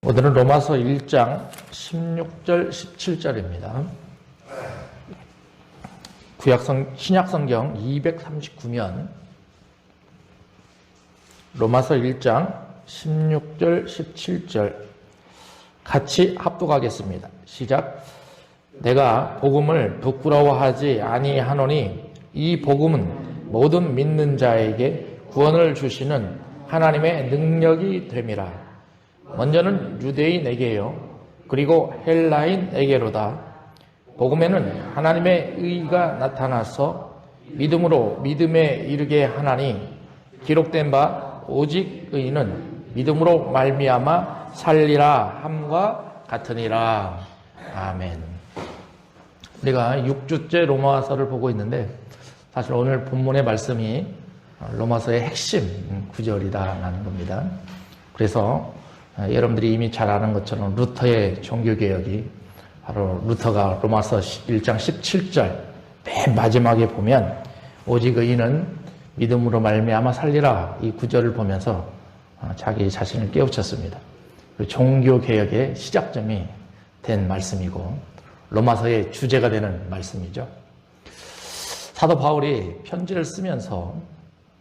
오늘은 로마서 1장 16절, 17절입니다. 신약성경 239면 로마서 1장 16절, 17절 같이 합독하겠습니다. 시작. 내가 복음을 부끄러워하지 아니하노니 이 복음은 모든 믿는 자에게 구원을 주시는 하나님의 능력이 됨이라. 먼저는 유대인에게요, 그리고 헬라인에게로다. 복음에는 하나님의 의가 나타나서 믿음으로 믿음에 이르게 하나니 기록된 바 오직 의인은 믿음으로 말미암아 살리라 함과 같으니라. 아멘. 우리가 6주째 로마서를 보고 있는데 사실 오늘 본문의 말씀이 로마서의 핵심 구절이다라는 겁니다. 그래서 여러분들이 이미 잘 아는 것처럼 루터의 종교개혁이 바로 루터가 로마서 1장 17절 맨 마지막에 보면 오직 의인은 믿음으로 말미암아 살리라, 이 구절을 보면서 자기 자신을 깨우쳤습니다. 종교개혁의 시작점이 된 말씀이고 로마서의 주제가 되는 말씀이죠. 사도 바울이 편지를 쓰면서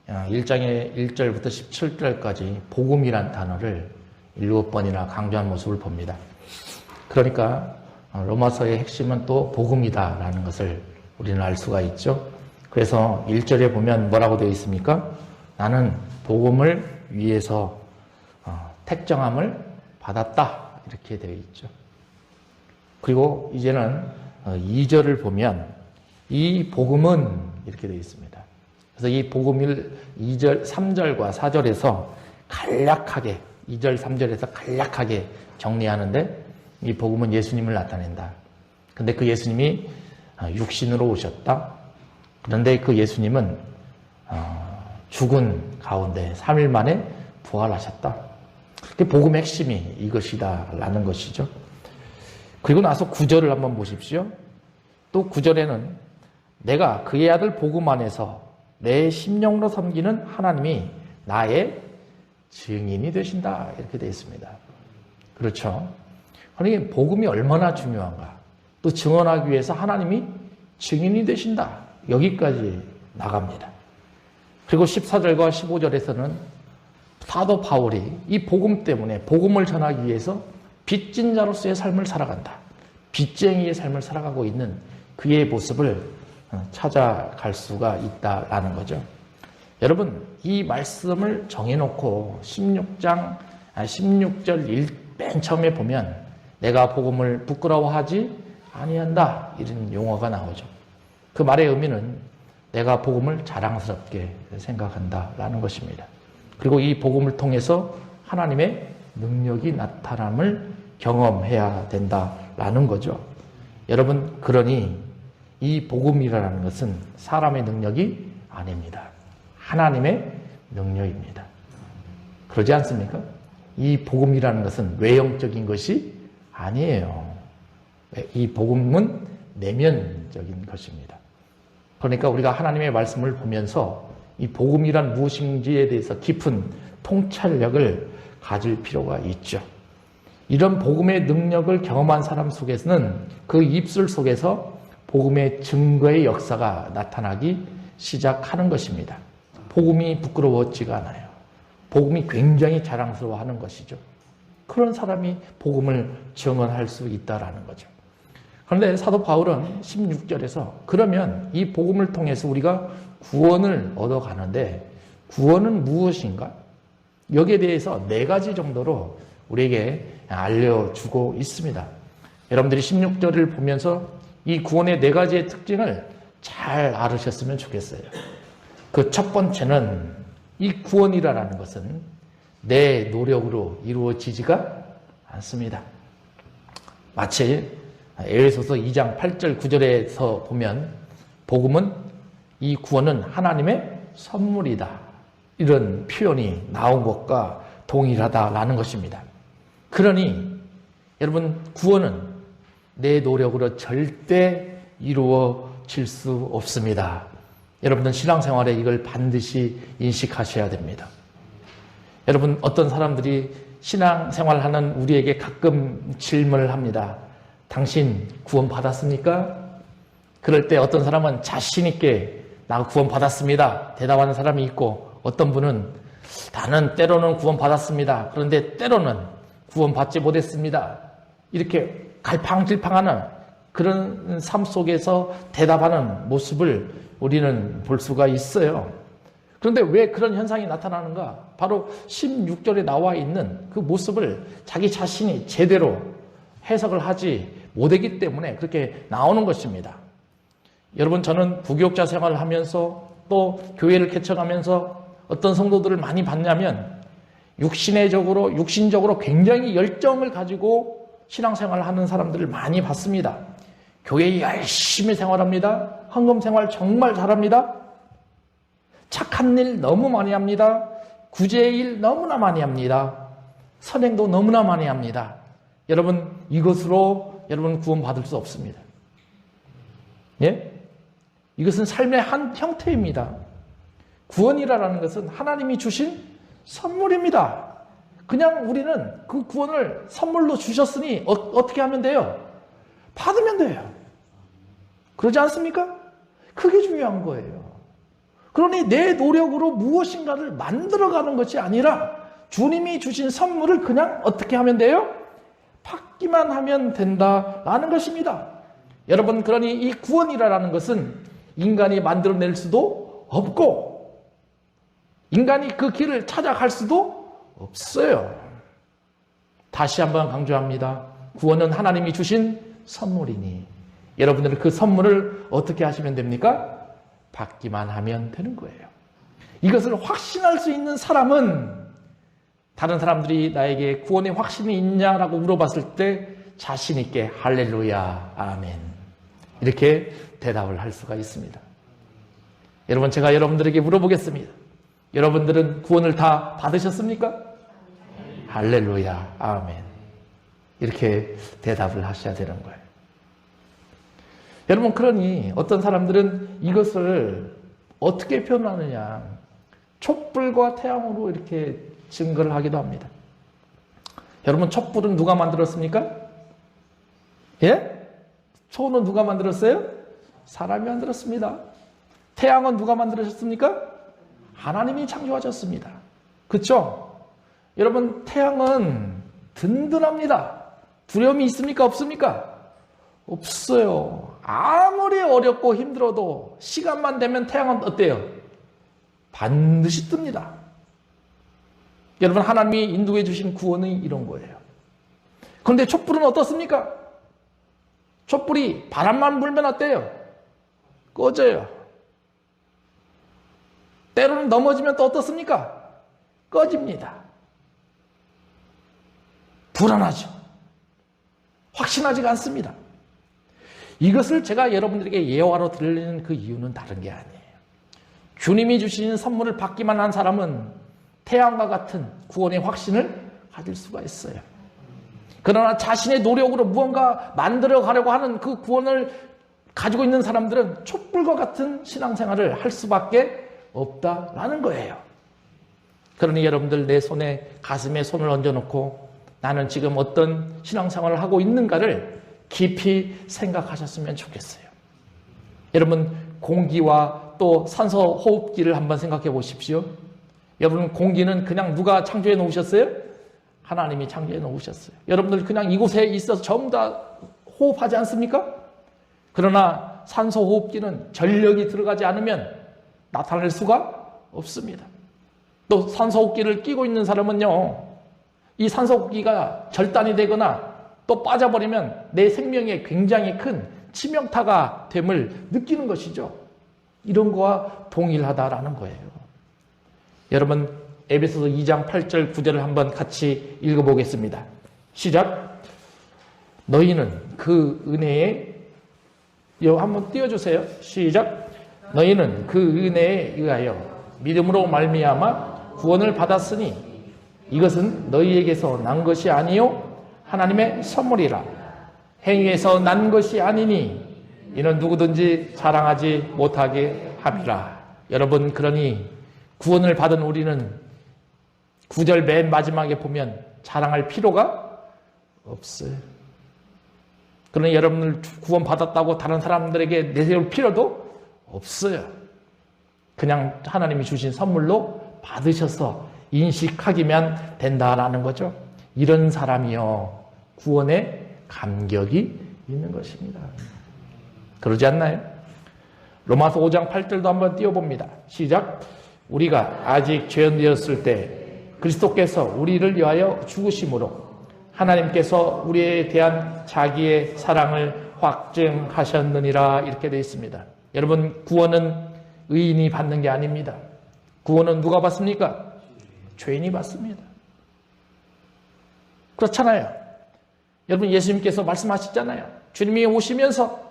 1장의 1절부터 17절까지 복음이란 단어를 7번이나 강조한 모습을 봅니다. 그러니까 로마서의 핵심은 또 복음이다라는 것을 우리는 알 수가 있죠. 그래서 1절에 보면 뭐라고 되어 있습니까? 나는 복음을 위해서 택정함을 받았다, 이렇게 되어 있죠. 그리고 이제는 2절을 보면 이 복음은 이렇게 되어 있습니다. 그래서 이 복음을 2절, 3절과 4절에서 간략하게 2절, 3절에서 간략하게 정리하는데 이 복음은 예수님을 나타낸다. 근데 그 예수님이 육신으로 오셨다. 그런데 그 예수님은 죽은 가운데 3일 만에 부활하셨다. 그 복음의 핵심이 이것이다라는 것이죠. 그리고 나서 9절을 한번 보십시오. 또 9절에는 내가 그의 아들 복음 안에서 내 심령으로 섬기는 하나님이 나의 증인이 되신다, 이렇게 되어 있습니다. 그렇죠? 그러니까 복음이 얼마나 중요한가. 또 증언하기 위해서 하나님이 증인이 되신다, 여기까지 나갑니다. 그리고 14절과 15절에서는 사도 바울이 이 복음 때문에 복음을 전하기 위해서 빚진 자로서의 삶을 살아간다, 빚쟁이의 삶을 살아가고 있는 그의 모습을 찾아갈 수가 있다라는 거죠. 여러분, 이 말씀을 정해놓고 16절 맨 처음에 보면 내가 복음을 부끄러워하지 아니한다, 이런 용어가 나오죠. 그 말의 의미는 내가 복음을 자랑스럽게 생각한다라는 것입니다. 그리고 이 복음을 통해서 하나님의 능력이 나타남을 경험해야 된다라는 거죠. 여러분, 그러니 이 복음이라는 것은 사람의 능력이 아닙니다. 하나님의 능력입니다. 그러지 않습니까? 이 복음이라는 것은 외형적인 것이 아니에요. 이 복음은 내면적인 것입니다. 그러니까 우리가 하나님의 말씀을 보면서 이 복음이란 무엇인지에 대해서 깊은 통찰력을 가질 필요가 있죠. 이런 복음의 능력을 경험한 사람 속에서는 그 입술 속에서 복음의 증거의 역사가 나타나기 시작하는 것입니다. 복음이 부끄러워지가 않아요. 복음이 굉장히 자랑스러워하는 것이죠. 그런 사람이 복음을 증언할 수 있다라는 거죠. 그런데 사도 바울은 16절에서 그러면 이 복음을 통해서 우리가 구원을 얻어가는데 구원은 무엇인가? 여기에 대해서 4가지 정도로 우리에게 알려주고 있습니다. 여러분들이 16절을 보면서 이 구원의 4가지의 특징을 잘 알으셨으면 좋겠어요. 그 첫 번째는 이 구원이라는 것은 내 노력으로 이루어지지가 않습니다. 마치 에베소서 2장 8절 9절에서 보면 복음은 이 구원은 하나님의 선물이다, 이런 표현이 나온 것과 동일하다라는 것입니다. 그러니 여러분, 구원은 내 노력으로 절대 이루어질 수 없습니다. 여러분은 신앙생활에 이걸 반드시 인식하셔야 됩니다. 여러분, 어떤 사람들이 신앙생활하는 우리에게 가끔 질문을 합니다. 당신 구원 받았습니까? 그럴 때 어떤 사람은 자신 있게 나 구원 받았습니다 대답하는 사람이 있고, 어떤 분은 나는 때로는 구원 받았습니다. 그런데 때로는 구원 받지 못했습니다. 이렇게 갈팡질팡하는 그런 삶 속에서 대답하는 모습을 우리는 볼 수가 있어요. 그런데 왜 그런 현상이 나타나는가? 바로 16절에 나와 있는 그 모습을 자기 자신이 제대로 해석을 하지 못했기 때문에 그렇게 나오는 것입니다. 여러분, 저는 부교육자 생활을 하면서 또 교회를 개척하면서 어떤 성도들을 많이 봤냐면 육신적으로 굉장히 열정을 가지고 신앙생활을 하는 사람들을 많이 봤습니다. 교회에 열심히 생활합니다. 헌금 생활 정말 잘합니다. 착한 일 너무 많이 합니다. 구제의 일 너무나 많이 합니다. 선행도 너무나 많이 합니다. 여러분, 이것으로 여러분 구원받을 수 없습니다. 예? 이것은 삶의 한 형태입니다. 구원이라는 것은 하나님이 주신 선물입니다. 그냥 우리는 그 구원을 선물로 주셨으니 어떻게 하면 돼요? 받으면 돼요. 그러지 않습니까? 그게 중요한 거예요. 그러니 내 노력으로 무엇인가를 만들어가는 것이 아니라 주님이 주신 선물을 그냥 어떻게 하면 돼요? 받기만 하면 된다라는 것입니다. 여러분, 그러니 이 구원이라는 것은 인간이 만들어낼 수도 없고 인간이 그 길을 찾아갈 수도 없어요. 다시 한번 강조합니다. 구원은 하나님이 주신 선물이니 여러분들은 그 선물을 어떻게 하시면 됩니까? 받기만 하면 되는 거예요. 이것을 확신할 수 있는 사람은, 다른 사람들이 나에게 구원의 확신이 있냐라고 물어봤을 때 자신 있게 할렐루야, 아멘 이렇게 대답을 할 수가 있습니다. 여러분, 제가 여러분들에게 물어보겠습니다. 여러분들은 구원을 다 받으셨습니까? 할렐루야, 아멘 이렇게 대답을 하셔야 되는 거예요. 여러분, 그러니 어떤 사람들은 이것을 어떻게 표현하느냐, 촛불과 태양으로 이렇게 증거를 하기도 합니다. 여러분, 촛불은 누가 만들었습니까? 예? 초는 누가 만들었어요? 사람이 만들었습니다. 태양은 누가 만들으셨습니까? 하나님이 창조하셨습니다. 그렇죠? 여러분, 태양은 든든합니다. 두려움이 있습니까? 없습니까? 없어요. 아무리 어렵고 힘들어도 시간만 되면 태양은 어때요? 반드시 뜹니다. 여러분, 하나님이 인도해 주신 구원이 이런 거예요. 그런데 촛불은 어떻습니까? 촛불이 바람만 불면 어때요? 꺼져요. 때로는 넘어지면 또 어떻습니까? 꺼집니다. 불안하죠. 확신하지가 않습니다. 이것을 제가 여러분들에게 예화로 들리는 그 이유는 다른 게 아니에요. 주님이 주신 선물을 받기만 한 사람은 태양과 같은 구원의 확신을 가질 수가 있어요. 그러나 자신의 노력으로 무언가 만들어 가려고 하는 그 구원을 가지고 있는 사람들은 촛불과 같은 신앙생활을 할 수밖에 없다라는 거예요. 그러니 여러분들, 내 손에, 가슴에 손을 얹어놓고 나는 지금 어떤 신앙생활을 하고 있는가를 깊이 생각하셨으면 좋겠어요. 여러분, 공기와 또 산소 호흡기를 한번 생각해 보십시오. 여러분, 공기는 그냥 누가 창조해 놓으셨어요? 하나님이 창조해 놓으셨어요. 여러분들 그냥 이곳에 있어서 전부 다 호흡하지 않습니까? 그러나 산소 호흡기는 전력이 들어가지 않으면 나타날 수가 없습니다. 또 산소 호흡기를 끼고 있는 사람은요, 이 산소 호흡기가 절단이 되거나 또 빠져버리면 내 생명에 굉장히 큰 치명타가 됨을 느끼는 것이죠. 이런 거와 동일하다라는 거예요. 여러분, 에베소서 2장 8절 9절을 한번 같이 읽어보겠습니다. 시작. 너희는 그 은혜에, 이거 한번 띄워주세요. 시작. 너희는 그 은혜에 의하여 믿음으로 말미암아 구원을 받았으니 이것은 너희에게서 난 것이 아니요 하나님의 선물이라. 행위에서 난 것이 아니니 이는 누구든지 자랑하지 못하게 함이라. 여러분, 그러니 구원을 받은 우리는 9절 맨 마지막에 보면 자랑할 필요가 없어요. 그러니 여러분들 구원받았다고 다른 사람들에게 내세울 필요도 없어요. 그냥 하나님이 주신 선물로 받으셔서 인식하기만 된다라는 거죠. 이런 사람이요, 구원에 감격이 있는 것입니다. 그러지 않나요? 로마서 5장 8절도 한번 띄워봅니다. 시작. 우리가 아직 죄인되었을 때 그리스도께서 우리를 위하여 죽으심으로 하나님께서 우리에 대한 자기의 사랑을 확증하셨느니라, 이렇게 되어 있습니다. 여러분, 구원은 의인이 받는 게 아닙니다. 구원은 누가 받습니까? 죄인이 받습니다. 그렇잖아요. 여러분, 예수님께서 말씀하셨잖아요. 주님이 오시면서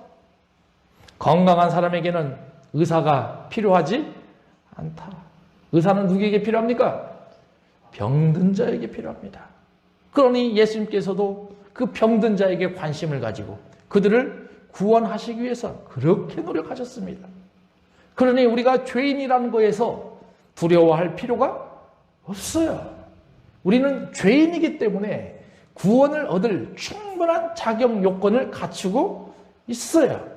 건강한 사람에게는 의사가 필요하지 않다. 의사는 누구에게 필요합니까? 병든 자에게 필요합니다. 그러니 예수님께서도 그 병든 자에게 관심을 가지고 그들을 구원하시기 위해서 그렇게 노력하셨습니다. 그러니 우리가 죄인이라는 거에서 두려워할 필요가 없어요. 우리는 죄인이기 때문에 구원을 얻을 충분한 자격 요건을 갖추고 있어요.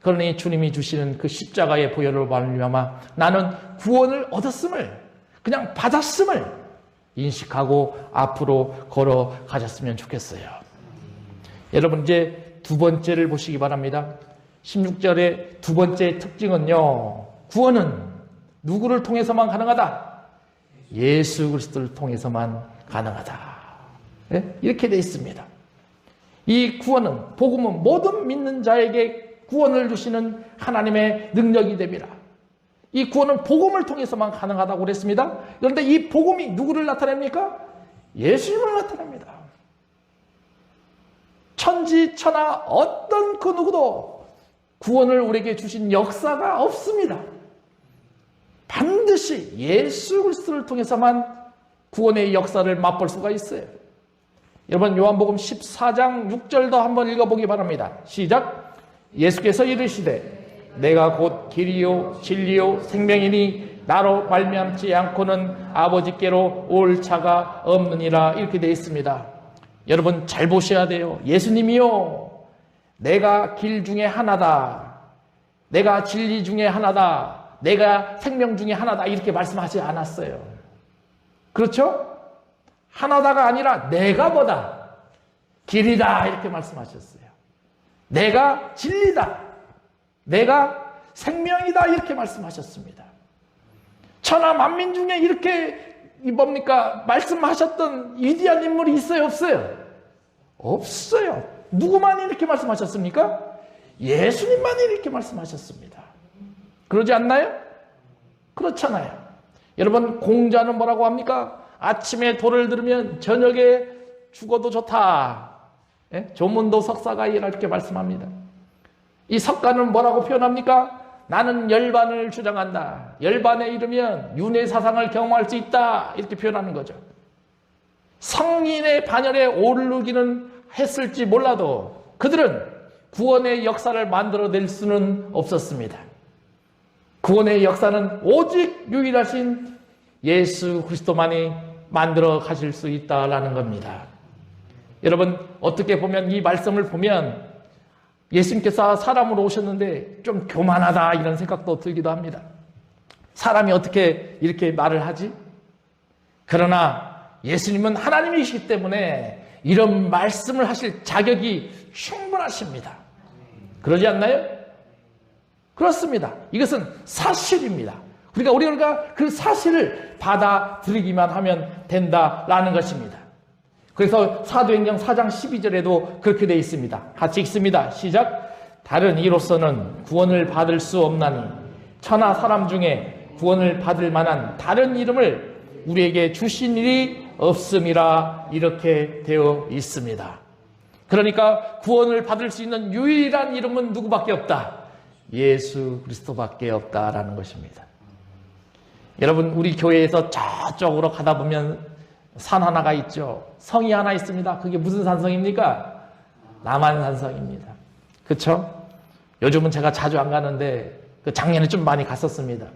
그러니 주님이 주시는 그 십자가의 보혈로 말미암아 나는 구원을 얻었음을, 그냥 받았음을 인식하고 앞으로 걸어가셨으면 좋겠어요. 여러분, 이제 두 번째를 보시기 바랍니다. 16절의 두 번째 특징은요, 구원은 누구를 통해서만 가능하다? 예수 그리스도를 통해서만 가능하다. 네? 이렇게 되어 있습니다. 이 구원은, 복음은 모든 믿는 자에게 구원을 주시는 하나님의 능력이 됩니다. 이 구원은 복음을 통해서만 가능하다고 그랬습니다. 그런데 이 복음이 누구를 나타냅니까? 예수님을 나타냅니다. 천지, 천하, 어떤 그 누구도 구원을 우리에게 주신 역사가 없습니다. 반드시 예수 그리스도를 통해서만 구원의 역사를 맛볼 수가 있어요. 여러분, 요한복음 14장 6절도 한번 읽어보기 바랍니다. 시작. 예수께서 이르시되 내가 곧 길이요 진리요 생명이니 나로 말미암지 않고는 아버지께로 올 자가 없느니라, 이렇게 되어 있습니다. 여러분, 잘 보셔야 돼요. 예수님이요, 내가 길 중에 하나다, 내가 진리 중에 하나다, 내가 생명 중에 하나다, 이렇게 말씀하지 않았어요. 그렇죠? 하나다가 아니라 내가 뭐다? 길이다, 이렇게 말씀하셨어요. 내가 진리다, 내가 생명이다, 이렇게 말씀하셨습니다. 천하 만민 중에 이렇게 뭡니까? 말씀하셨던 위대한 인물이 있어요, 없어요? 없어요. 누구만 이렇게 말씀하셨습니까? 예수님만 이렇게 말씀하셨습니다. 그러지 않나요? 그렇잖아요. 여러분, 공자는 뭐라고 합니까? 아침에 도를 들으면 저녁에 죽어도 좋다. 예? 조문도 석사가 이렇게 말씀합니다. 이 석가는 뭐라고 표현합니까? 나는 열반을 주장한다. 열반에 이르면 윤회 사상을 경험할 수 있다, 이렇게 표현하는 거죠. 성인의 반열에 오르기는 했을지 몰라도 그들은 구원의 역사를 만들어낼 수는 없었습니다. 구원의 역사는 오직 유일하신 예수 그리스도만이 만들어 가실 수 있다라는 겁니다. 여러분, 어떻게 보면 이 말씀을 보면 예수님께서 사람으로 오셨는데 좀 교만하다, 이런 생각도 들기도 합니다. 사람이 어떻게 이렇게 말을 하지? 그러나 예수님은 하나님이시기 때문에 이런 말씀을 하실 자격이 충분하십니다. 그러지 않나요? 그렇습니다. 이것은 사실입니다. 우리가 그 사실을 받아들이기만 하면 된다라는 것입니다. 그래서 사도행전 4장 12절에도 그렇게 되어 있습니다. 같이 읽습니다. 시작. 다른 이로서는 구원을 받을 수 없나니 천하 사람 중에 구원을 받을 만한 다른 이름을 우리에게 주신 일이 없음이라, 이렇게 되어 있습니다. 그러니까 구원을 받을 수 있는 유일한 이름은 누구밖에 없다? 예수 그리스도밖에 없다라는 것입니다. 여러분, 우리 교회에서 저쪽으로 가다 보면 산 하나가 있죠. 성이 하나 있습니다. 그게 무슨 산성입니까? 남한산성입니다. 그렇죠? 요즘은 제가 자주 안 가는데 작년에 좀 많이 갔었습니다.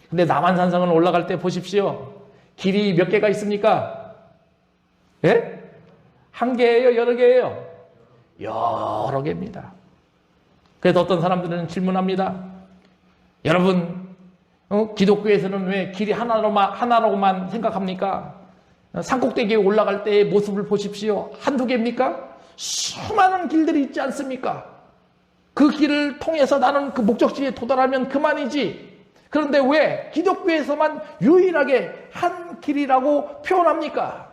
근데 남한산성은 올라갈 때 보십시오. 길이 몇 개가 있습니까? 예? 한 개예요? 여러 개예요? 여러 개입니다. 그래서 어떤 사람들은 질문합니다. 여러분, 기독교에서는 왜 길이 하나로만 생각합니까? 산꼭대기에 올라갈 때의 모습을 보십시오. 한두 개입니까? 수많은 길들이 있지 않습니까? 그 길을 통해서 나는 그 목적지에 도달하면 그만이지. 그런데 왜 기독교에서만 유일하게 한 길이라고 표현합니까?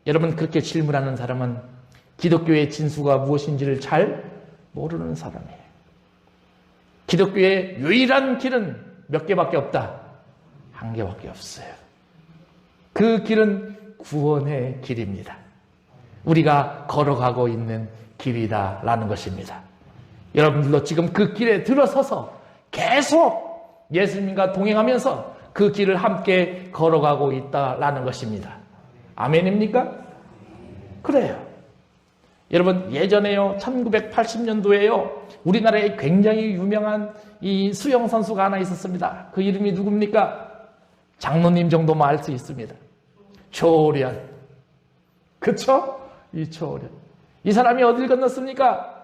여러분, 그렇게 질문하는 사람은 기독교의 진수가 무엇인지를 잘 모르는 사람이에요. 기독교의 유일한 길은 몇 개밖에 없다. 한 개밖에 없어요. 그 길은 구원의 길입니다. 우리가 걸어가고 있는 길이다라는 것입니다. 여러분들도 지금 그 길에 들어서서 계속 예수님과 동행하면서 그 길을 함께 걸어가고 있다라는 것입니다. 아멘입니까? 그래요. 여러분, 예전에요, 1980년도에요, 우리나라에 굉장히 유명한 이 수영 선수가 하나 있었습니다. 그 이름이 누굽니까? 장로님 정도만 알 수 있습니다. 조련. 그쵸? 이 조련. 이 사람이 어딜 건넜습니까?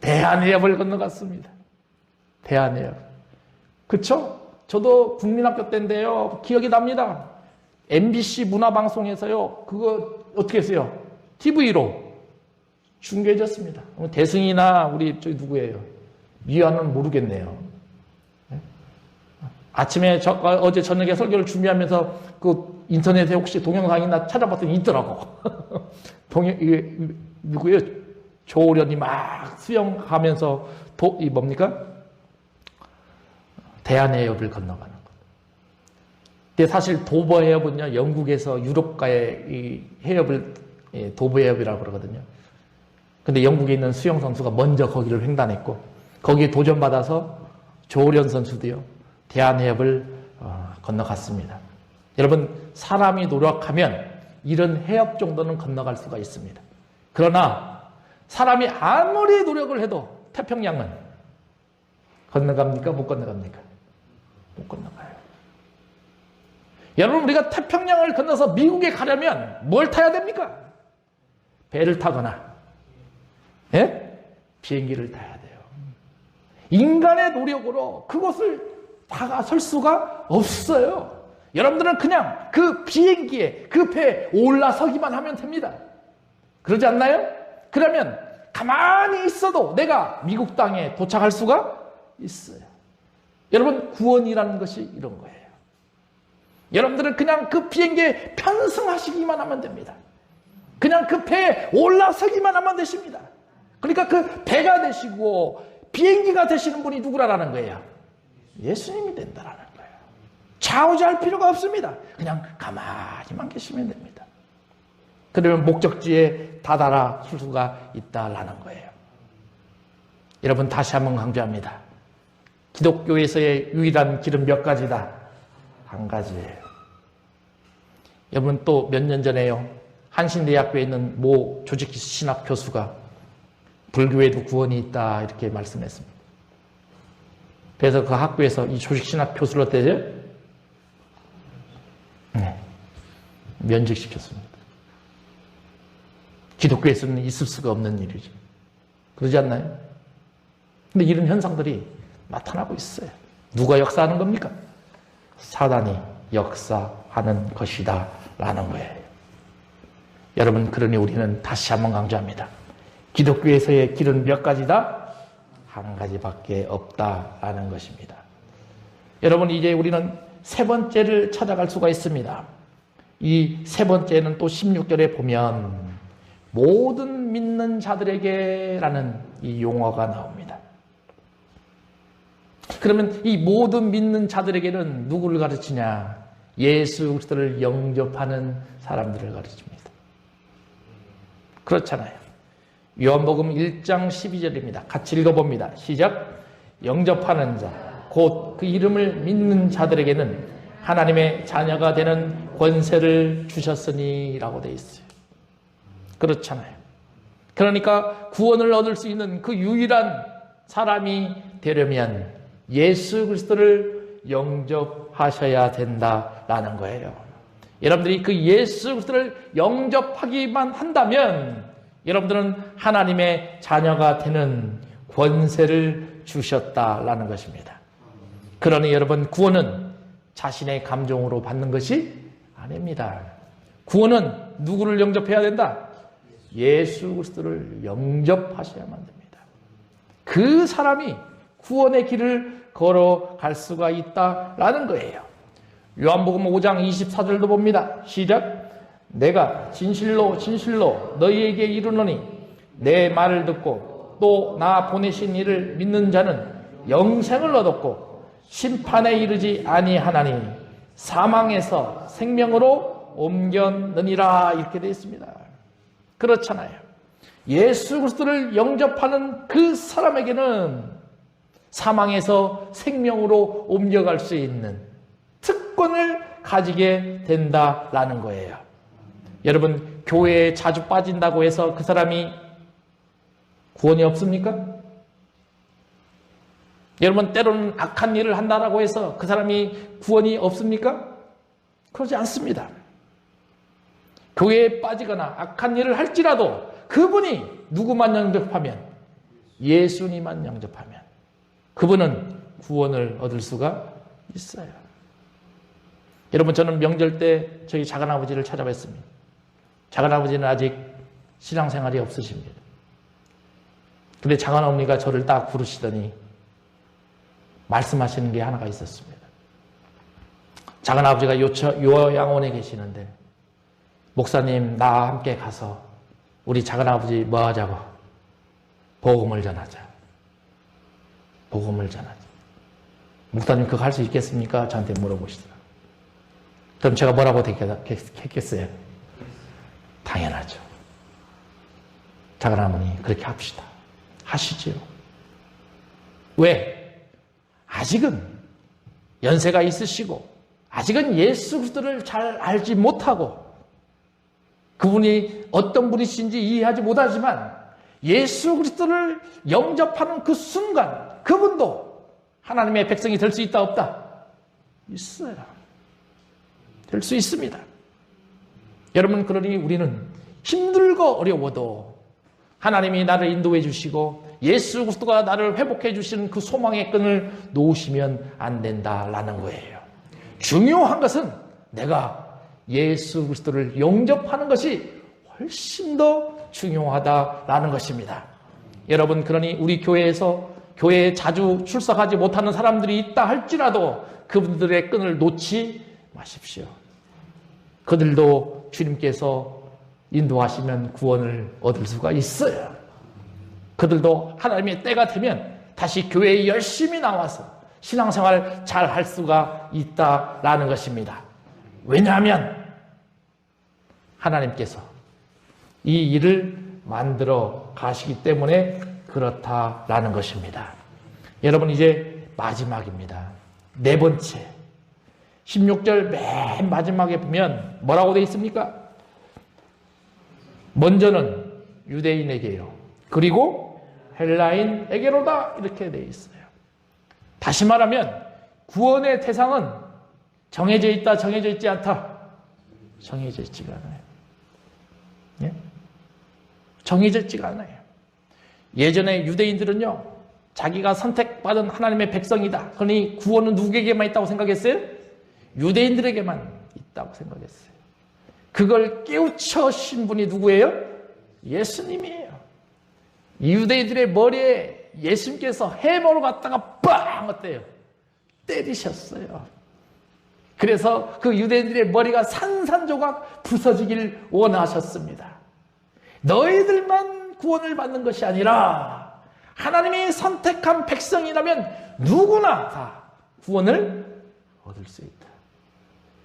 대한해협을 건너갔습니다. 대한해협. 그쵸? 저도 국민학교 때인데요, 기억이 납니다. MBC 문화방송에서요, 그거 어떻게 했어요? TV로 중계해졌습니다. 대승이나 우리 저기 누구예요? 미아는 모르겠네요. 아침에 어제 저녁에 설교를 준비하면서 그 인터넷에 혹시 동영상이나 찾아봤더니 있더라고. 이게 누구예요? 조련이 막 수영하면서 이 뭡니까? 대한해협을 건너가는 것. 근데 사실 도버해협은요, 영국에서 유럽과의 이 해협을 도버해협이라고 그러거든요. 근데 영국에 있는 수영 선수가 먼저 거기를 횡단했고, 거기에 도전받아서 조련 선수도요, 대한해협을 건너갔습니다. 여러분, 사람이 노력하면 이런 해협 정도는 건너갈 수가 있습니다. 그러나 사람이 아무리 노력을 해도 태평양은 건너갑니까? 못 건너갑니까? 못 건너가요. 여러분, 우리가 태평양을 건너서 미국에 가려면 뭘 타야 됩니까? 배를 타거나, 예? 비행기를 타야 돼요. 인간의 노력으로 그곳을 다가설 수가 없어요. 여러분들은 그냥 그 비행기에, 그 배에 올라서기만 하면 됩니다. 그러지 않나요? 그러면 가만히 있어도 내가 미국 땅에 도착할 수가 있어요. 여러분, 구원이라는 것이 이런 거예요. 여러분들은 그냥 그 비행기에 편승하시기만 하면 됩니다. 그냥 그 배에 올라서기만 하면 되십니다. 그러니까 그 배가 되시고 비행기가 되시는 분이 누구라는 거예요? 예수님이 된다라는 거예요. 좌우지할 필요가 없습니다. 그냥 가만히만 계시면 됩니다. 그러면 목적지에 다다라 설 수가 있다라는 거예요. 여러분, 다시 한번 강조합니다. 기독교에서의 유일한 길은 몇 가지다? 한 가지예요. 여러분, 또 몇 년 전에요, 한신대학교에 있는 모 조직신학 교수가 불교에도 구원이 있다 이렇게 말씀했습니다. 그래서 그 학교에서 이 조직신학 교수를 어때요? 네, 면직시켰습니다. 기독교에서는 있을 수가 없는 일이죠. 그러지 않나요? 근데 이런 현상들이 나타나고 있어요. 누가 역사하는 겁니까? 사단이 역사하는 것이다 라는 거예요. 여러분, 그러니 우리는 다시 한번 강조합니다. 기독교에서의 길은 몇 가지다? 한 가지밖에 없다라는 것입니다. 여러분, 이제 우리는 세 번째를 찾아갈 수가 있습니다. 이 세 번째는 또 16절에 보면 모든 믿는 자들에게 라는 이 용어가 나옵니다. 그러면 이 모든 믿는 자들에게는 누구를 가르치냐? 예수 그리스도를 영접하는 사람들을 가르칩니다. 그렇잖아요. 요한복음 1장 12절입니다. 같이 읽어봅니다. 시작. 영접하는 자, 곧 그 이름을 믿는 자들에게는 하나님의 자녀가 되는 권세를 주셨으니 라고 되어 있어요. 그렇잖아요. 그러니까 구원을 얻을 수 있는 그 유일한 사람이 되려면 예수 그리스도를 영접하셔야 된다라는 거예요. 여러분들이 그 예수 그리스도를 영접하기만 한다면 여러분들은 하나님의 자녀가 되는 권세를 주셨다라는 것입니다. 그러니 여러분, 구원은 자신의 감정으로 받는 것이 아닙니다. 구원은 누구를 영접해야 된다? 예수 그리스도를 영접하셔야만 됩니다. 그 사람이 구원의 길을 걸어갈 수가 있다라는 거예요. 요한복음 5장 24절도 봅니다. 시작. 내가 진실로 진실로 너희에게 이르노니 내 말을 듣고 또 나 보내신 이를 믿는 자는 영생을 얻었고 심판에 이르지 아니하나니 사망에서 생명으로 옮겼느니라. 이렇게 되어 있습니다. 그렇잖아요. 예수 그리스도를 영접하는 그 사람에게는 사망에서 생명으로 옮겨갈 수 있는 특권을 가지게 된다라는 거예요. 여러분, 교회에 자주 빠진다고 해서 그 사람이 구원이 없습니까? 여러분, 때로는 악한 일을 한다라고 해서 그 사람이 구원이 없습니까? 그러지 않습니다. 교회에 빠지거나 악한 일을 할지라도 그분이 누구만 영접하면, 예수님만 영접하면 그분은 구원을 얻을 수가 있어요. 여러분, 저는 명절 때 저희 작은아버지를 찾아뵀습니다. 작은아버지는 아직 신앙생활이 없으십니다. 근데 작은어머니가 저를 딱 부르시더니 말씀하시는 게 하나가 있었습니다. 작은아버지가 요양원에 계시는데, 목사님, 나와 함께 가서 우리 작은아버지 뭐 하자고? 복음을 전하자. 복음을 전하자. 목사님, 그거 할 수 있겠습니까? 저한테 물어보시더라고요. 그럼 제가 뭐라고 했겠어요? 당연하죠. 작은어머니, 그렇게 합시다. 하시지요. 왜? 아직은 연세가 있으시고 아직은 예수 그리스도를 잘 알지 못하고 그분이 어떤 분이신지 이해하지 못하지만 예수 그리스도를 영접하는 그 순간 그분도 하나님의 백성이 될 수 있다 없다? 있어요. 될 수 있습니다. 여러분, 그러니 우리는 힘들고 어려워도 하나님이 나를 인도해 주시고 예수 그리스도가 나를 회복해 주시는 그 소망의 끈을 놓으시면 안 된다라는 거예요. 중요한 것은 내가 예수 그리스도를 영접하는 것이 훨씬 더 중요하다라는 것입니다. 여러분, 그러니 우리 교회에 자주 출석하지 못하는 사람들이 있다 할지라도 그분들의 끈을 놓지 마십시오. 그들도 주님께서 인도하시면 구원을 얻을 수가 있어요. 그들도 하나님의 때가 되면 다시 교회에 열심히 나와서 신앙생활을 잘 할 수가 있다라는 것입니다. 왜냐하면 하나님께서 이 일을 만들어 가시기 때문에 그렇다라는 것입니다. 여러분, 이제 마지막입니다. 네 번째, 16절 맨 마지막에 보면 뭐라고 되어 있습니까? 먼저는 유대인에게요, 그리고 헬라인에게로다, 이렇게 되어 있어요. 다시 말하면 구원의 대상은 정해져 있다, 정해져 있지 않다? 정해져 있지가 않아요. 예? 정해져 있지가 않아요. 예전에 유대인들은요, 자기가 선택받은 하나님의 백성이다, 그러니 구원은 누구에게만 있다고 생각했어요? 유대인들에게만 있다고 생각했어요. 그걸 깨우쳐신 분이 누구예요? 예수님이에요. 유대인들의 머리에 예수님께서 해머로 갖다가 빵! 어때요? 때리셨어요. 그래서 그 유대인들의 머리가 산산조각 부서지길 원하셨습니다. 너희들만 구원을 받는 것이 아니라 하나님이 선택한 백성이라면 누구나 다 구원을 얻을 수 있다.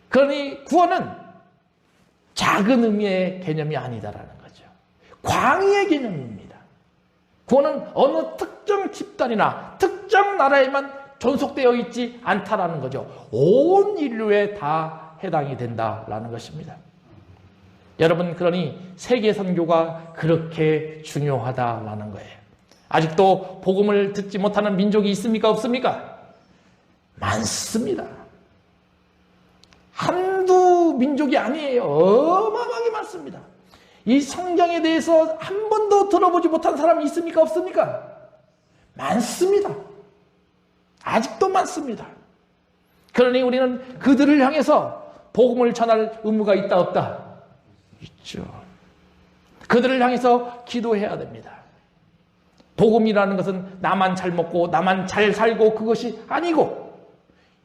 그러니 구원은 작은 의미의 개념이 아니다라는 거죠. 광의의 개념입니다. 구원은 어느 특정 집단이나 특정 나라에만 존속되어 있지 않다라는 거죠. 온 인류에 다 해당이 된다라는 것입니다. 여러분, 그러니 세계 선교가 그렇게 중요하다라는 거예요. 아직도 복음을 듣지 못하는 민족이 있습니까? 없습니까? 많습니다. 한두 민족이 아니에요. 어마어마하게 많습니다. 이 성경에 대해서 한 번도 들어보지 못한 사람이 있습니까? 없습니까? 많습니다. 아직도 많습니다. 그러니 우리는 그들을 향해서 복음을 전할 의무가 있다 없다? 있죠. 그들을 향해서 기도해야 됩니다. 복음이라는 것은 나만 잘 먹고 나만 잘 살고 그것이 아니고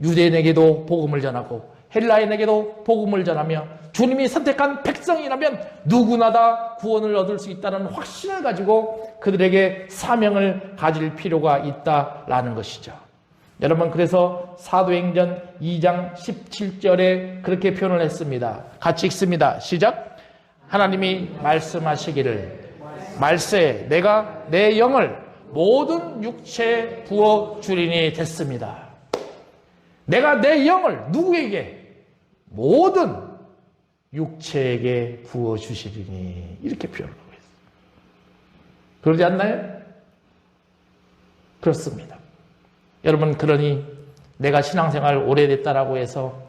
유대인에게도 복음을 전하고 헬라인에게도 복음을 전하며 주님이 선택한 백성이라면 누구나 다 구원을 얻을 수 있다는 확신을 가지고 그들에게 사명을 가질 필요가 있다라는 것이죠. 여러분, 그래서 사도행전 2장 17절에 그렇게 표현을 했습니다. 같이 읽습니다. 시작. 하나님이 말씀하시기를 말세 내가 내 영을 모든 육체에 부어주리니 됐습니다. 내가 내 영을 누구에게? 모든 육체에게 부어주시리니 이렇게 표현하고 있어요. 그러지 않나요? 그렇습니다. 여러분, 그러니 내가 신앙생활 오래됐다라고 해서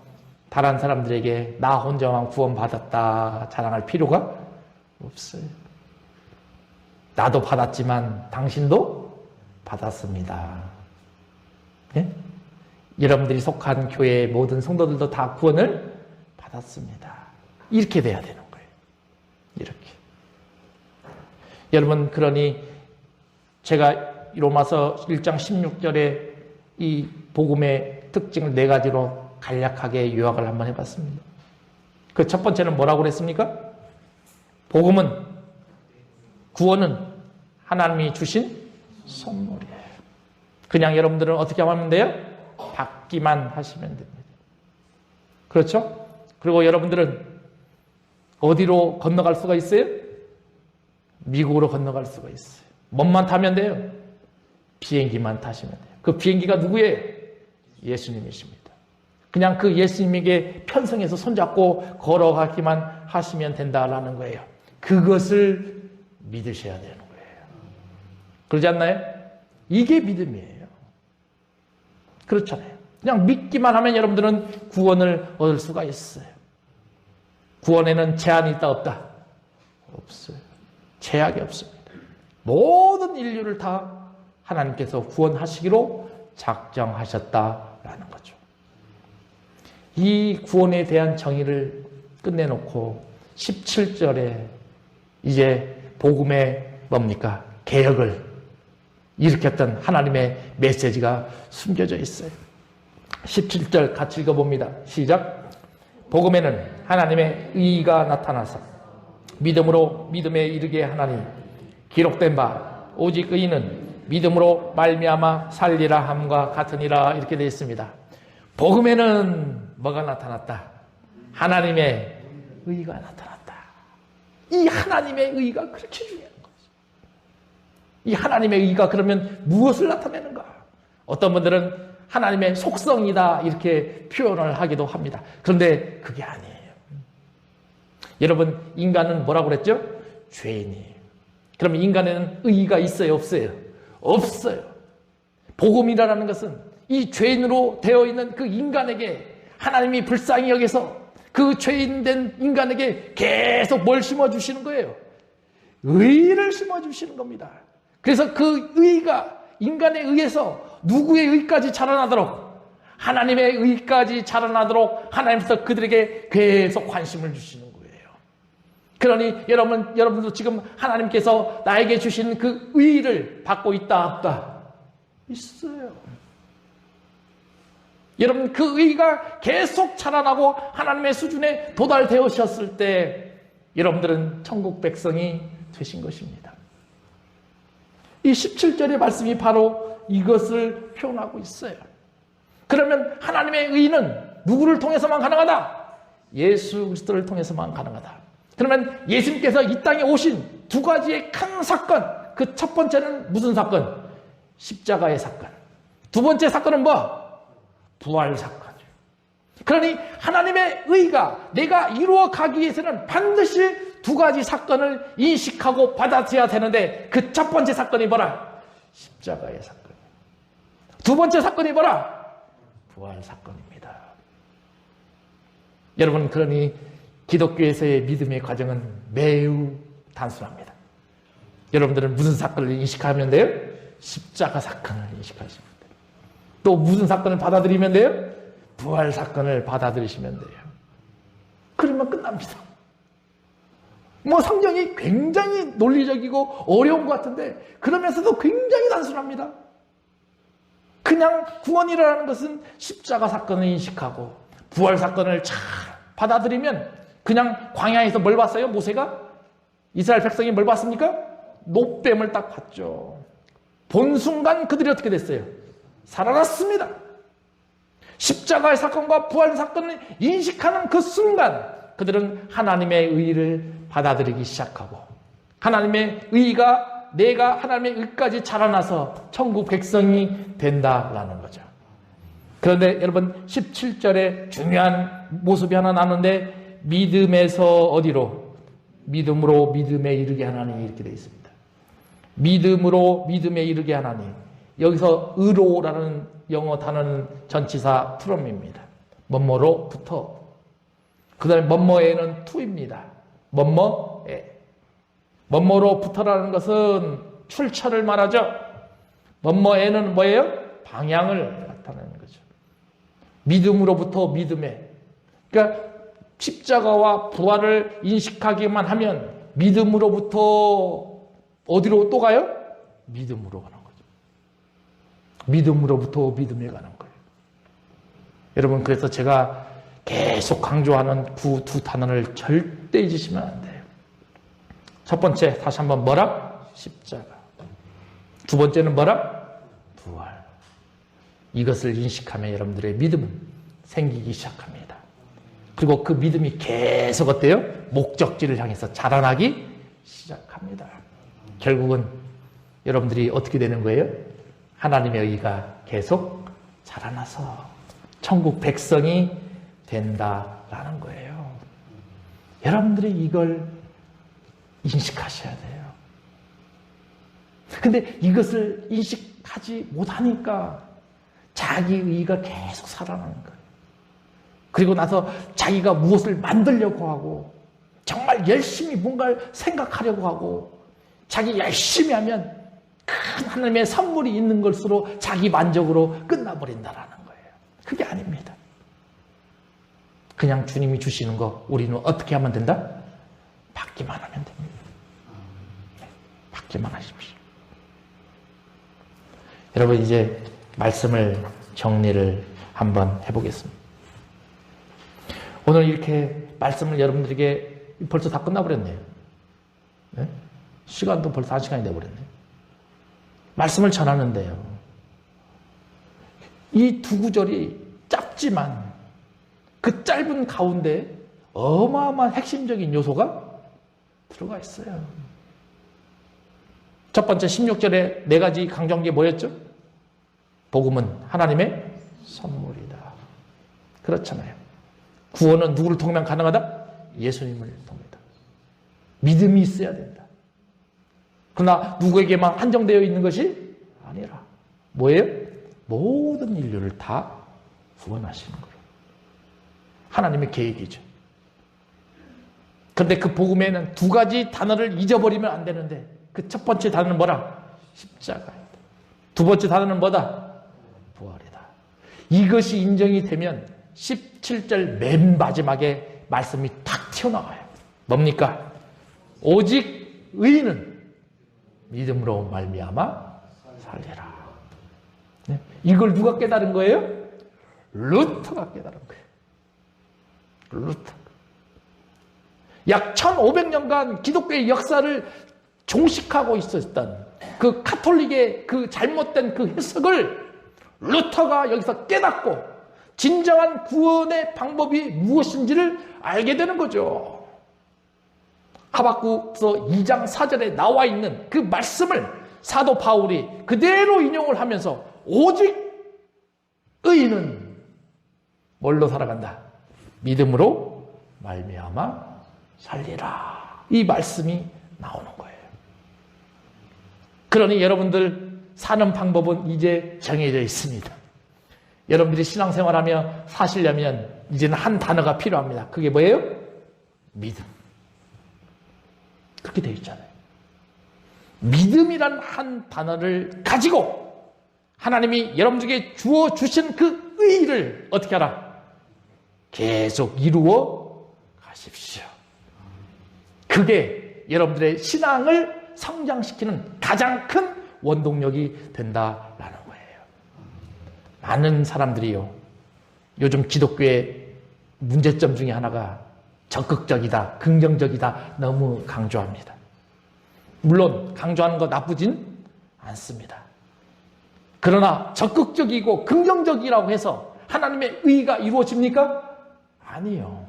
다른 사람들에게 나 혼자만 구원받았다 자랑할 필요가 없어요. 나도 받았지만 당신도 받았습니다. 네? 여러분들이 속한 교회의 모든 성도들도 다 구원을 받았습니다. 이렇게 돼야 되는 거예요. 이렇게. 여러분, 그러니 제가 로마서 1장 16절에 이 복음의 특징을 4가지로 간략하게 요약을 한번 해봤습니다. 그 첫 번째는 뭐라고 그랬습니까? 복음은, 구원은 하나님이 주신 선물이에요. 그냥 여러분들은 어떻게 하면 돼요? 받기만 하시면 됩니다. 그렇죠? 그리고 여러분들은 어디로 건너갈 수가 있어요? 미국으로 건너갈 수가 있어요. 뭐만 타면 돼요? 비행기만 타시면 돼요. 그 비행기가 누구예요? 예수님이십니다. 그냥 그 예수님에게 편성해서 손잡고 걸어가기만 하시면 된다라는 거예요. 그것을 믿으셔야 되는 거예요. 그러지 않나요? 이게 믿음이에요. 그렇잖아요. 그냥 믿기만 하면 여러분들은 구원을 얻을 수가 있어요. 구원에는 제한이 있다 없다? 없어요. 제약이 없습니다. 모든 인류를 다 하나님께서 구원하시기로 작정하셨다라는 거죠. 이 구원에 대한 정의를 끝내놓고 17절에 이제 복음의 뭡니까? 개혁을 일으켰던 하나님의 메시지가 숨겨져 있어요. 17절 같이 읽어봅니다. 시작. 복음에는 하나님의 의의가 나타나서 믿음으로 믿음에 이르게 하나니 기록된 바 오직 의인은 믿음으로 말미암아 살리라 함과 같으니라 이렇게 되어 있습니다. 복음에는 뭐가 나타났다? 하나님의 의의가 나타났다. 이 하나님의 의의가 그렇게 중요한 거죠. 이 하나님의 의의가 그러면 무엇을 나타내는가? 어떤 분들은 하나님의 속성이다 이렇게 표현을 하기도 합니다. 그런데 그게 아니에요. 여러분, 인간은 뭐라고 그랬죠? 죄인이에요. 그럼 인간에는 의의가 있어요? 없어요? 없어요. 복음이라는 것은 이 죄인으로 되어 있는 그 인간에게 하나님이 불쌍히 여겨서 그 죄인된 인간에게 계속 뭘 심어주시는 거예요? 의의를 심어주시는 겁니다. 그래서 그 의의가 인간에 의해서 누구의 의까지 자라나도록, 하나님의 의까지 자라나도록 하나님께서 그들에게 계속 관심을 주시는 거예요. 그러니 여러분도 지금 하나님께서 나에게 주신 그 의를 받고 있다 없다? 있어요. 여러분, 그 의가 계속 자라나고 하나님의 수준에 도달되었을 때 여러분들은 천국 백성이 되신 것입니다. 이 17절의 말씀이 바로 이것을 표현하고 있어요. 그러면 하나님의 의는 누구를 통해서만 가능하다? 예수 그리스도를 통해서만 가능하다. 그러면 예수님께서 이 땅에 오신 2가지의 큰 사건, 그 첫 번째는 무슨 사건? 십자가의 사건. 2번째 사건은 뭐? 부활 사건이에요. 그러니 하나님의 의가 내가 이루어 가기 위해서는 반드시 2가지 사건을 인식하고 받아들여야 되는데 그 첫 번째 사건이 뭐라? 십자가의 사건. 2번째 사건이 뭐라? 부활 사건입니다. 여러분, 그러니 기독교에서의 믿음의 과정은 매우 단순합니다. 여러분들은 무슨 사건을 인식하면 돼요? 십자가 사건을 인식하시면 돼요. 또 무슨 사건을 받아들이면 돼요? 부활 사건을 받아들이시면 돼요. 그러면 끝납니다. 성경이 굉장히 논리적이고 어려운 것 같은데 그러면서도 굉장히 단순합니다. 그냥 구원이라는 것은 십자가 사건을 인식하고 부활 사건을 잘 받아들이면, 그냥 광야에서 뭘 봤어요? 모세가? 이스라엘 백성이 뭘 봤습니까? 노뱀을 딱 봤죠. 본 순간 그들이 어떻게 됐어요? 살아났습니다. 십자가의 사건과 부활 사건을 인식하는 그 순간 그들은 하나님의 의를 받아들이기 시작하고, 하나님의 의가 내가 하나님의 의까지 자라나서 천국 백성이 된다라는 거죠. 그런데 여러분 17절에 중요한 모습이 하나 나오는데, 믿음에서 어디로? 믿음으로 믿음에 이르게 하나니, 이렇게 되어 있습니다. 믿음으로 믿음에 이르게 하나니. 여기서 의로라는 영어 단어는 전치사 프롬입니다. 뭐뭐로부터. 그 다음에 뭐뭐에는 투입니다. 뭐뭐에. 뭐뭐로부터라는 것은 출처를 말하죠. 뭐뭐에는 뭐예요? 방향을 나타내는 거죠. 믿음으로부터 믿음에. 그러니까 십자가와 부활을 인식하기만 하면 믿음으로부터 어디로 또 가요? 믿음으로 가는 거죠. 믿음으로부터 믿음에 가는 거예요. 여러분, 그래서 제가 계속 강조하는 그 두 단어를 절대 잊으시면 안 돼요. 첫 번째, 다시 한번 뭐라? 십자가. 두 번째는 뭐라? 부활. 이것을 인식하면 여러분들의 믿음은 생기기 시작합니다. 그리고 그 믿음이 계속 어때요? 목적지를 향해서 자라나기 시작합니다. 결국은 여러분들이 어떻게 되는 거예요? 하나님의 의가 계속 자라나서 천국 백성이 된다라는 거예요. 여러분들이 이걸 인식하셔야 돼요. 근데 이것을 인식하지 못하니까 자기 의가 계속 살아나는 거예요. 그리고 나서 자기가 무엇을 만들려고 하고, 정말 열심히 뭔가를 생각하려고 하고, 자기 열심히 하면 큰 하나님의 선물이 있는 것으로 자기 만족으로 끝나버린다라는 거예요. 그게 아닙니다. 그냥 주님이 주시는 거 우리는 어떻게 하면 된다? 받기만 하면 됩니다. 받기만 하십시오. 여러분, 이제 말씀을 정리를 한번 해보겠습니다. 오늘 이렇게 말씀을 여러분들에게 벌써 다 끝나버렸네요. 네? 시간도 벌써 1시간이 돼버렸네요. 말씀을 전하는데요, 이 두 구절이 짧지만 그 짧은 가운데 어마어마한 핵심적인 요소가 들어가 있어요. 첫 번째 16절에 네 가지 강조한 게 뭐였죠? 복음은 하나님의 선물이다. 그렇잖아요. 구원은 누구를 통하면 가능하다? 예수님을 통합니다. 믿음이 있어야 된다. 그러나 누구에게만 한정되어 있는 것이 아니라 뭐예요? 모든 인류를 다 구원하시는 거예요. 하나님의 계획이죠. 그런데 그 복음에는 두 가지 단어를 잊어버리면 안 되는데, 그 첫 번째 단어는 뭐라? 십자가이다. 두 번째 단어는 뭐다? 부활이다. 이것이 인정이 되면 17절 맨 마지막에 말씀이 탁 튀어나와요. 뭡니까? 오직 의인은 믿음으로 말미암아 살리라. 네? 이걸 누가 깨달은 거예요? 루터가 깨달은 거예요. 루터. 약 1500년간 기독교의 역사를 종식하고 있었던 그 카톨릭의 그 잘못된 그 해석을 루터가 여기서 깨닫고 진정한 구원의 방법이 무엇인지를 알게 되는 거죠. 하박국서 2장 4절에 나와 있는 그 말씀을 사도 바울이 그대로 인용을 하면서 오직 의인은 뭘로 살아간다? 믿음으로 말미암아 살리라. 이 말씀이 나오는 거예요. 그러니 여러분들 사는 방법은 이제 정해져 있습니다. 여러분들이 신앙생활하며 사시려면 이제는 한 단어가 필요합니다. 그게 뭐예요? 믿음. 그렇게 되어 있잖아요. 믿음이란 한 단어를 가지고 하나님이 여러분들에게 주어 주신 그 의를 어떻게 하라? 계속 이루어 가십시오. 그게 여러분들의 신앙을 성장시키는 가장 큰 원동력이 된다라는 거예요. 많은 사람들이요, 요즘 기독교의 문제점 중에 하나가 적극적이다, 긍정적이다 너무 강조합니다. 물론 강조하는 거 나쁘진 않습니다. 그러나 적극적이고 긍정적이라고 해서 하나님의 의가 이루어집니까? 아니요.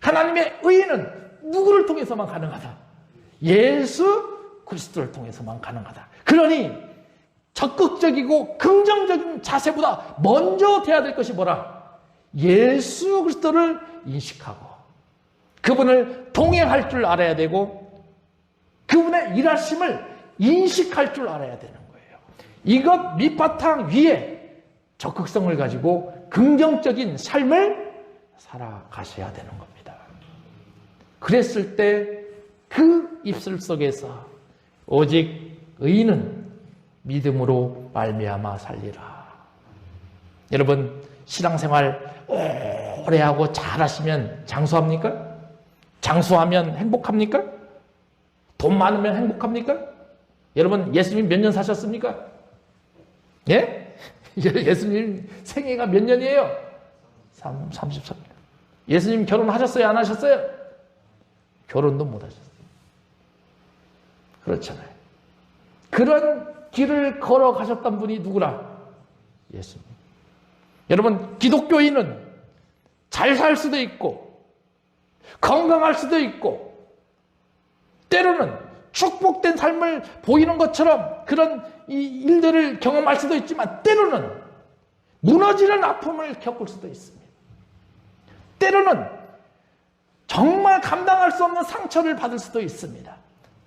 하나님의 의는 누구를 통해서만 가능하다? 예수 그리스도를 통해서만 가능하다. 그러니 적극적이고 긍정적인 자세보다 먼저 돼야 될 것이 뭐라? 예수 그리스도를 인식하고 그분을 동행할 줄 알아야 되고 그분의 일하심을 인식할 줄 알아야 되는 거예요. 이것 밑바탕 위에 적극성을 가지고 긍정적인 삶을 살아가셔야 되는 겁니다. 그랬을 때 그 입술 속에서 오직 의인은 믿음으로 말미암아 살리라. 여러분, 신앙생활 오래 하고 잘하시면 장수합니까? 장수하면 행복합니까? 돈 많으면 행복합니까? 여러분, 예수님 몇 년 사셨습니까? 예? 예수님 생애가 몇 년이에요? 33년. 예수님 결혼하셨어요? 안 하셨어요? 결혼도 못 하셨어요. 그렇잖아요. 그런 길을 걸어가셨던 분이 누구라? 예수님. 여러분, 기독교인은 잘 살 수도 있고 건강할 수도 있고 때로는 축복된 삶을 보이는 것처럼 그런 일들을 경험할 수도 있지만 때로는 무너지는 아픔을 겪을 수도 있습니다. 때로는 정말 감당할 수 없는 상처를 받을 수도 있습니다.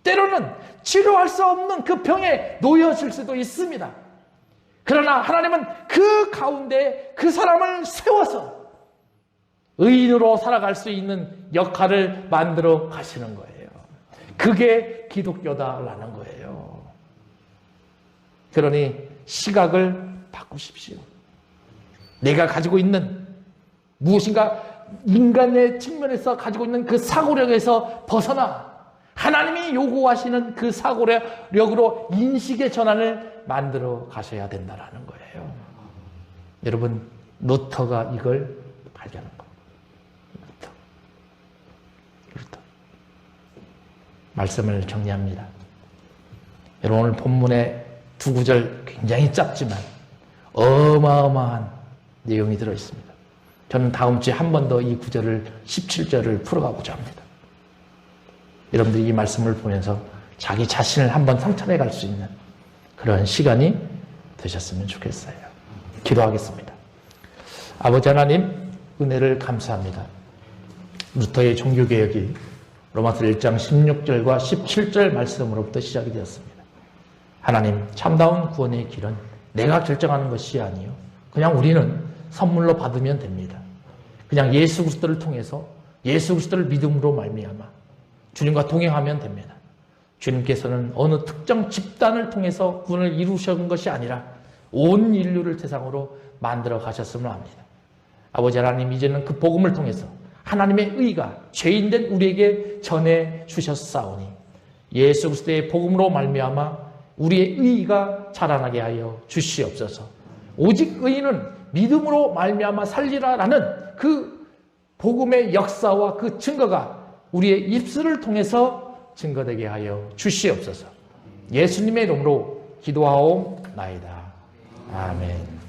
때로는 치료할 수 없는 그 병에 놓여질 수도 있습니다. 그러나 하나님은 그 가운데 그 사람을 세워서 의인으로 살아갈 수 있는 역할을 만들어 가시는 거예요. 그게 기독교다라는 거예요. 그러니 시각을 바꾸십시오. 내가 가지고 있는 무엇인가 인간의 측면에서 가지고 있는 그 사고력에서 벗어나 하나님이 요구하시는 그 사고력으로 인식의 전환을 만들어 가셔야 된다는 거예요. 여러분, 루터가 이걸 발견한 겁니다. 루터. 말씀을 정리합니다. 여러분, 오늘 본문의 두 구절 굉장히 짧지만 어마어마한 내용이 들어있습니다. 저는 다음 주에 한 번 더 이 구절을 17절을 풀어가고자 합니다. 여러분들이 이 말씀을 보면서 자기 자신을 한번 성찰해 갈 수 있는 그런 시간이 되셨으면 좋겠어요. 기도하겠습니다. 아버지 하나님, 은혜를 감사합니다. 루터의 종교개혁이 로마서 1장 16절과 17절 말씀으로부터 시작이 되었습니다. 하나님, 참다운 구원의 길은 내가 결정하는 것이 아니요, 그냥 우리는 선물로 받으면 됩니다. 그냥 예수 그리스도를 통해서 예수 그리스도를 믿음으로 말미암아 주님과 동행하면 됩니다. 주님께서는 어느 특정 집단을 통해서 구원을 이루셨던 것이 아니라 온 인류를 대상으로 만들어 가셨음을 압니다. 아버지 하나님, 이제는 그 복음을 통해서 하나님의 의가 죄인된 우리에게 전해 주셨사오니 예수 그리스도의 복음으로 말미암아 우리의 의가 자라나게 하여 주시옵소서. 오직 의인은 믿음으로 말미암아 살리라라는 그 복음의 역사와 그 증거가 우리의 입술을 통해서 증거되게 하여 주시옵소서. 예수님의 이름으로 기도하옵나이다. 아멘.